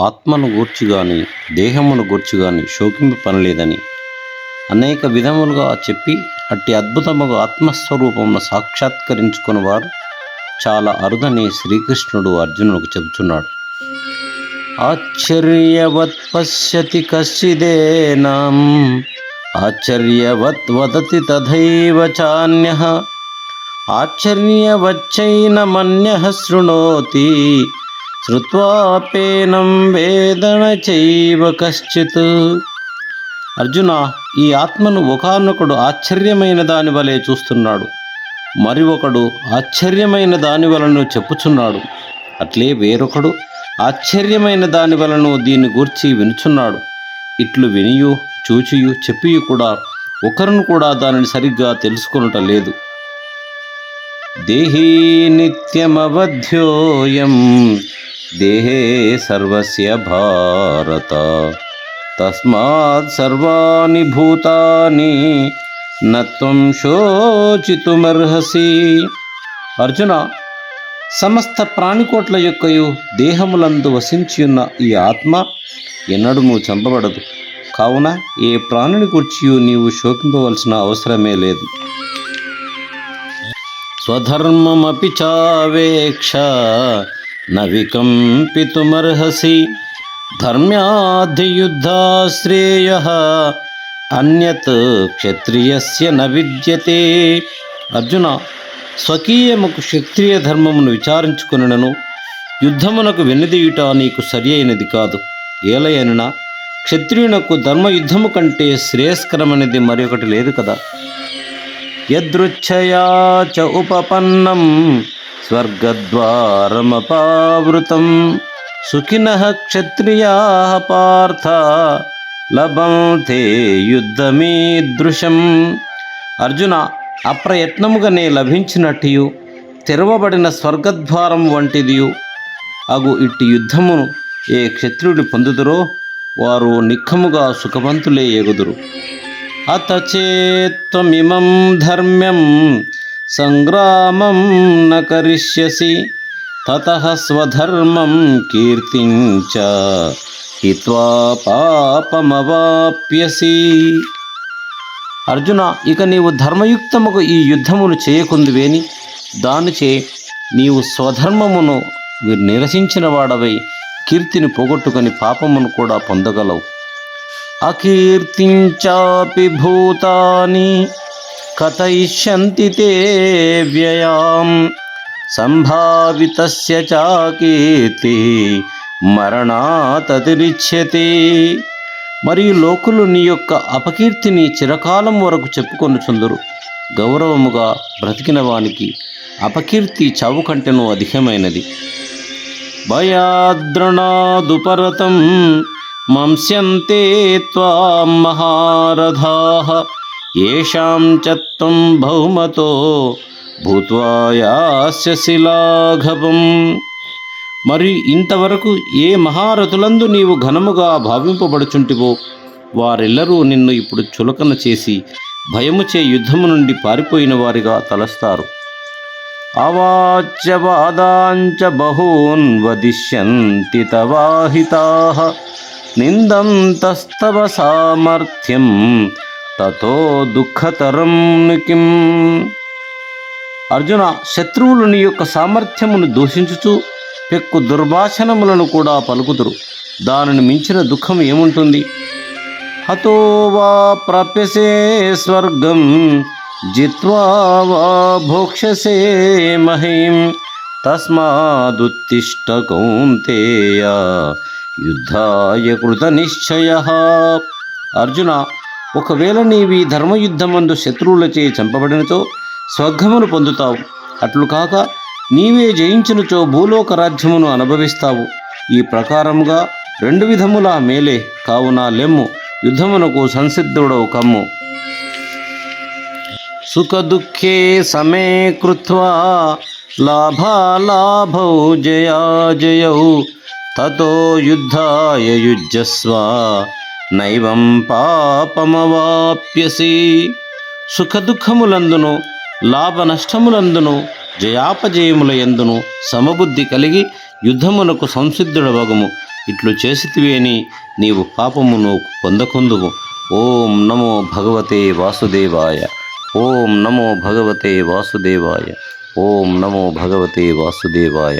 ఆత్మను గూర్చి గాని దేహమును గూర్చి గాని శోకింప పనిలేదని అనేక విధములుగా చెప్పి అట్టి అద్భుతముగా ఆత్మస్వరూపమును సాక్షాత్కరించుకున్న వారు చాలా అరుదని శ్రీకృష్ణుడు అర్జునుడికి చెబుతున్నాడు. ఆశ్చర్యవత్ పశ్యతి కశ్చిదేనాం ఆశ్చర్యవత్ వదతి తథైవ చాన్యః ఆశ్చర్యవచ్చైనమన్యః శృణోతి శ్రుత్వాపేనం వేదన చైవ కశ్చిత్. అర్జున, ఈ ఆత్మను ఒకానొకడు ఆశ్చర్యమైన దాని వలె చూస్తున్నాడు, మరి ఒకడు ఆశ్చర్యమైన దాని వలను చెప్పుచున్నాడు. అట్లే వేరొకడు ఆశ్చర్యమైన దాని వలను దీన్ని గూర్చి వినుచున్నాడు. ఇట్లు వినియు చూచియు చెప్పియు కూడా ఒకరును కూడా దానిని సరిగ్గా తెలుసుకొనుట లేదు. దేహీ నిత్యమవధ్యోయం దేహే సర్వస్య భారత తస్మాత్ సర్వాణి భూతాని నత్వం శోచితుమర్హసి. అర్జున, సమస్త ప్రాణికోట్ల యొక్కయు దేహములందు వసించియున్న ఈ ఆత్మ ఎన్నడూ చంపబడదు. కావున ఏ ప్రాణిని కూర్చియు నీవు శోకింపవలసిన అవసరమే లేదు. స్వధర్మమపి చావేక్ష న వికంపితుమర్హసి ధర్మ్యాధియుద్ధాశ్రేయః అన్యత్ క్షత్రియస్య న విద్యతే. అర్జున, స్వకీయముకు క్షత్రియ ధర్మమును విచారించుకొనుటను యుద్ధమునకు వెన్నుదీయుట నీకు సరి అయినది కాదు. ఏలయననా క్షత్రియునకు ధర్మయుద్ధము కంటే శ్రేయస్కరమైనది మరొకటి లేదు కదా. యదృచ్ఛయా చ ఉపపన్నం స్వర్గద్వారమపావృతం సుఖినః క్షత్రియాః పార్థ లభంతే యుద్ధమీదృశం. అర్జున, అప్రయత్నముగానే లభించినట్టియు తెరవబడిన స్వర్గద్వారం వంటిదియు అగు ఇట్టి యుద్ధమును ఏ క్షత్రియుడు పొందుదురో వారు నిఖముగా సుఖవంతులే ఎగుదురు. అత చేత్వమిమం ధర్మ్యం సంగ్రామం న కరిష్యసి తతః స్వధర్మం కీర్తించ హిత్వా పాపమవాప్యసి. అర్జున, ఇక నీవు ధర్మయుక్తముకు ఈ యుద్ధమును చేయకుందువేని దానిచే నీవు స్వధర్మమును నిరసించిన వాడవై కీర్తిని పోగొట్టుకొని పాపమును కూడా పొందగలవు. అకీర్తించాపి భూతాని కథయిష్యంతి తే వ్యయాం సంభావితస్య చాకీర్తి మరణాతతిరిచ్యతే. మరియు లోకులు నీ యొక్క అపకీర్తిని చిరకాలం వరకు చెప్పుకొనుచుందురు. గౌరవముగా బ్రతికిన వానికి అపకీర్తి చావు కంటెను అధికమైనది. భయాద్రణాదుపరతం మంస్యంతే త్వాం మహారథాః యేషాం చ త్వం బహుమతో భూత్వా యాస్యసి లాఘవం. మరియు ఇంతవరకు ఏ మహారథులందు నీవు ఘనముగా భావింపబడుచుంటివో వారెల్లరూ నిన్ను ఇప్పుడు చులకన చేసి భయముచే యుద్ధము నుండి పారిపోయిన వారిగా తలస్తారు. అవాచ్యవాదాంచ బహూన్ వదిష్యంతి తవాహితాః నిందంతస్తవ సామర్థ్యం తతో దుఃఖతరం కిం. అర్జున, శత్రువులు నీ యొక్క సామర్థ్యమును దూషించుచు పెక్కు దుర్భాషణములను కూడా పలుకుదురు. దానిని మించిన దుఃఖం ఏముంటుంది? హతో వా ప్రాప్యసే స్వర్గం జిత్వా వా భోక్ష్యసే మహీం తస్మాదుత్తిష్ట కౌంతేయ యుద్ధాయ కృత నిశ్చయః. అర్జున, ఒకవేళ నీవి ధర్మయుద్ధమందు శత్రువులచే చంపబడినచో స్వర్గమును పొందుతావు. అట్లు కాక నీవే జయించినచో భూలోక రాజ్యమును అనుభవిస్తావు. ఈ ప్రకారముగా రెండు విధముల మేలే. కావున లెమ్ము, యుద్ధమునకు సంసిద్ధుడవు కమ్ము. సుఖదుఃఖే సమే కృత్వా లాభాలాభౌ జయాజయౌ తతో యుద్ధాయ యుజ్యస్వ నైవం పాపమవాప్యసి. సుఖదుఖములందును లాభ నష్టములందును జయాపజయముల యందును సమబుద్ధి కలిగి యుద్ధమునకు సంసిద్ధుడవగము. ఇట్లు చేసితివి అని నీవు పాపమును పొందకుందువు. ఓం నమో భగవతే వాసుదేవాయ. ఓం నమో భగవతే వాసుదేవాయ. ఓం నమో భగవతే వాసుదేవాయ.